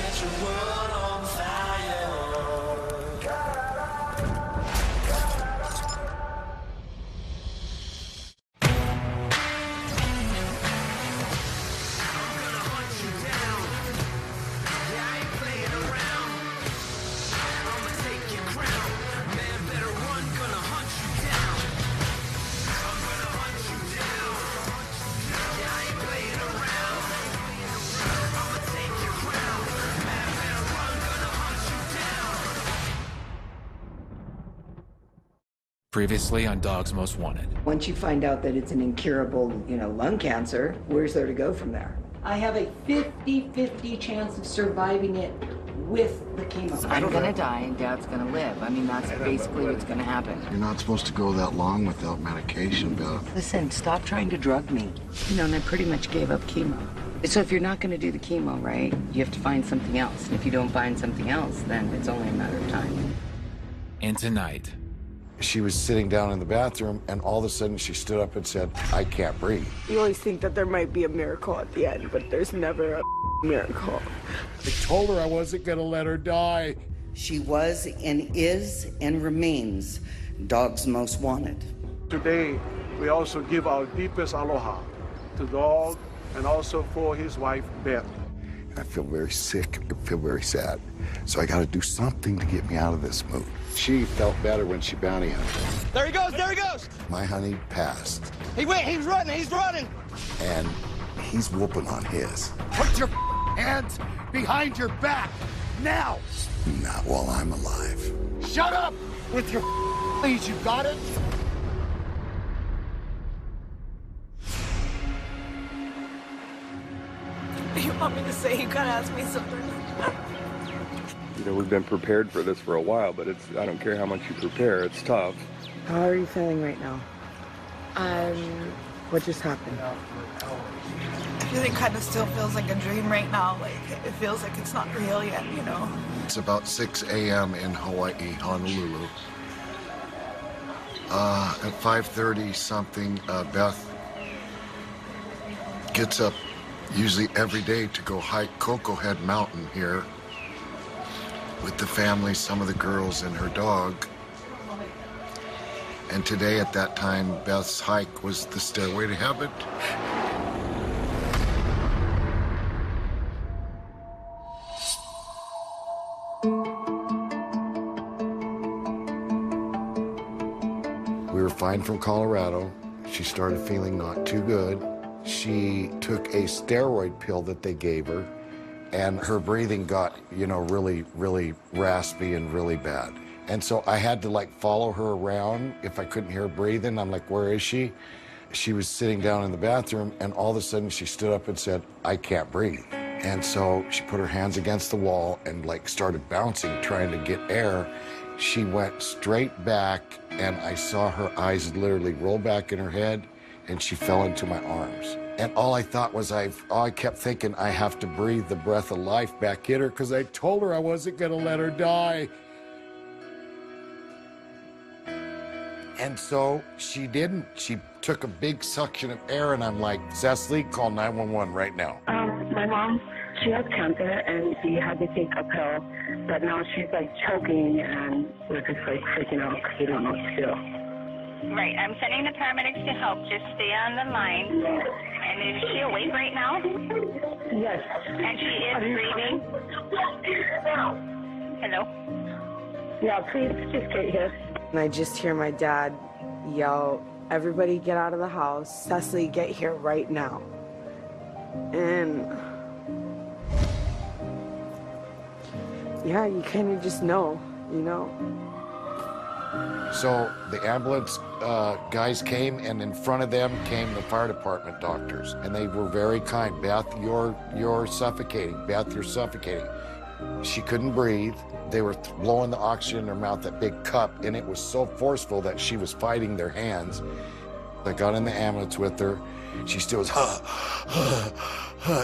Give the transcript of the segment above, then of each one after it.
set your world on fire. Previously on Dogs Most Wanted. Once you find out that it's an incurable, lung cancer, where's there to go from there? I have a 50-50 chance of surviving it with the chemo. I'm gonna die and Dad's gonna live. I mean, that's basically what's gonna happen. You're not supposed to go that long without medication, Beth. Listen, stop trying to drug me. And I pretty much gave up chemo. So if you're not gonna do the chemo, right, you have to find something else. And if you don't find something else, then it's only a matter of time. And tonight, She was sitting down in the bathroom, and all of a sudden she stood up and said, I can't breathe. You always think that there might be a miracle at the end, but there's never a miracle. I told her I wasn't gonna let her die. She was and is and remains Dogs Most Wanted. Today, we also give our deepest aloha to Dog and also for his wife, Beth. I feel very sick. I feel very sad. So I gotta do something to get me out of this mood. She felt better when she bounty hunted. There he goes, there he goes! My honey passed, He went, he's running! and he's whooping on his. Put your hands behind your back, now! Not while I'm alive. Shut up with your please, you got it? You want me to say you gotta ask me something? We've been prepared for this for a while, but I don't care how much you prepare, it's tough. How are you feeling right now? What just happened? I feel it kind of still feels like a dream right now. Like, it feels like it's not real yet, It's about 6 a.m. in Hawaii, Honolulu. At 5:30 something, Beth gets up usually every day to go hike Cocoa Head Mountain here with the family, some of the girls, and her dog. And today, at that time, Beth's hike was the Stairway to Heaven. We were flying from Colorado. She started feeling not too good. She took a steroid pill that they gave her, and her breathing got, really, really raspy and really bad. And so I had to follow her around if I couldn't hear her breathing. I'm like, where is she? She was sitting down in the bathroom, and all of a sudden she stood up and said, I can't breathe. And so she put her hands against the wall and started bouncing, trying to get air. She went straight back, and I saw her eyes literally roll back in her head, and she fell into my arms. And all I thought was, I kept thinking, I have to breathe the breath of life back in her, because I told her I wasn't gonna let her die. And so she didn't. She took a big suction of air, and I'm like, Cecily, call 911 right now. My mom, she has cancer, and she had to take a pill, but now she's choking, and we're just freaking out because we don't know what to do. Right, I'm sending the paramedics to help. Just stay on the line. And is she awake right now? Yes. And she is breathing? Hello? Yeah, please just get here. And I just hear my dad yell, everybody get out of the house. Cecily, get here right now. And yeah, you kind of just know. So the ambulance guys came, and in front of them came the fire department doctors, and they were very kind. Beth, you're suffocating. Beth, you're suffocating. She couldn't breathe. They were blowing the oxygen in her mouth, that big cup, and it was so forceful that she was fighting their hands. I got in the ambulance with her. She still was,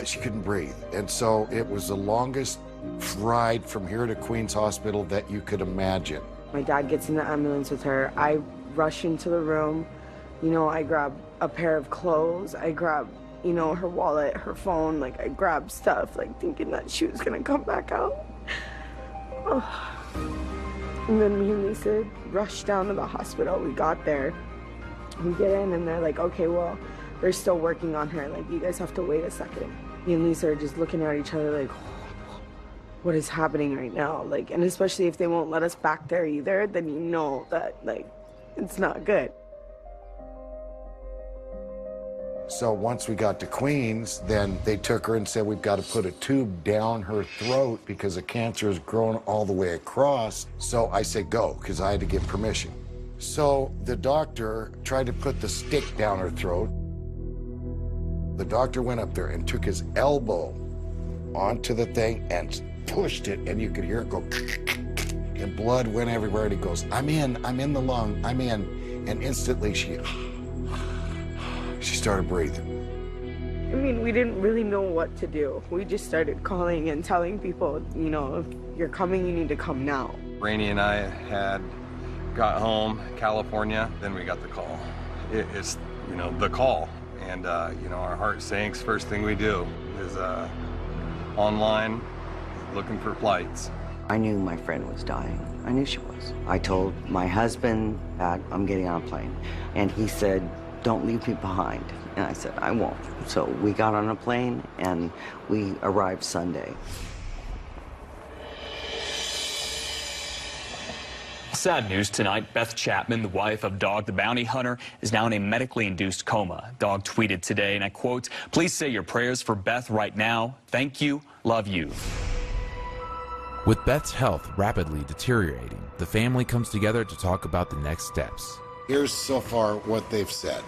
she couldn't breathe. And so it was the longest ride from here to Queens Hospital that you could imagine. My dad gets in the ambulance with her. I rush into the room. I grab a pair of clothes. I grab you know, her wallet, her phone. Like, I grabbed stuff, like, thinking that she was gonna come back out. Oh. And then me and Lisa rushed down to the hospital. We got there. We get in, and they're like, okay, well, they're still working on her. Like, you guys have to wait a second. Me and Lisa are just looking at each other like, what is happening right now? Like, and especially if they won't let us back there either, then you know that, like, it's not good. So once we got to Queens, then they took her and said, we've got to put a tube down her throat because the cancer is growing all the way across. So I said, go, because I had to get permission. So the doctor tried to put the stick down her throat. The doctor went up there and took his elbow onto the thing and pushed it, and you could hear it go, and blood went everywhere, and he goes, I'm in the lung, I'm in. And instantly she started breathing. I mean, we didn't really know what to do. We just started calling and telling people, you know, if you're coming, you need to come now. Rainey and I had got home, California, then we got the call. It's, you know, the call. And, you know, our heart sinks. First thing we do is online, looking for flights. I knew my friend was dying. I knew she was. I told my husband that I'm getting on a plane. And he said, don't leave me behind. And I said, I won't. So we got on a plane and we arrived Sunday. Sad news tonight. Beth Chapman, the wife of Dog the Bounty Hunter, is now in a medically induced coma. Dog tweeted today, and I quote, please say your prayers for Beth right now. Thank you. Love you. With Beth's health rapidly deteriorating, the family comes together to talk about the next steps. Here's so far what they've said.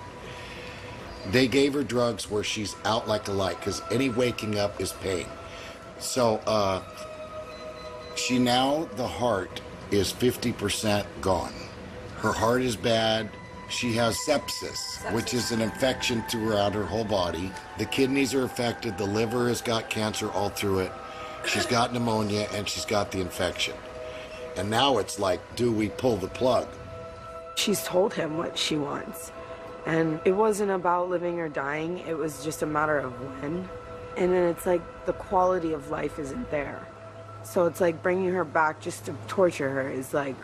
They gave her drugs where she's out like a light, because any waking up is pain. So she now, the heart is 50% gone. Her heart is bad. She has sepsis, which is an infection throughout her whole body. The kidneys are affected. The liver has got cancer all through it. She's got pneumonia, and she's got the infection. And now it's like, do we pull the plug? She's told him what she wants. And it wasn't about living or dying. It was just a matter of when. And then it's like the quality of life isn't there. So it's like bringing her back just to torture her is like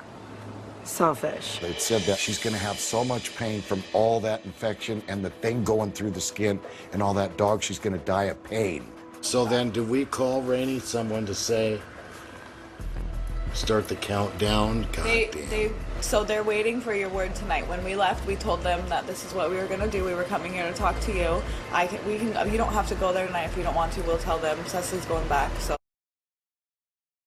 selfish. They said that she's going to have so much pain from all that infection and the thing going through the skin and all that dog, she's going to die of pain. So then do we call Rainey someone to say, start the countdown? So they're waiting for your word tonight. When we left, we told them that this is what we were going to do. We were coming here to talk to you. You don't have to go there tonight if you don't want to. We'll tell them Cecily's going back. So.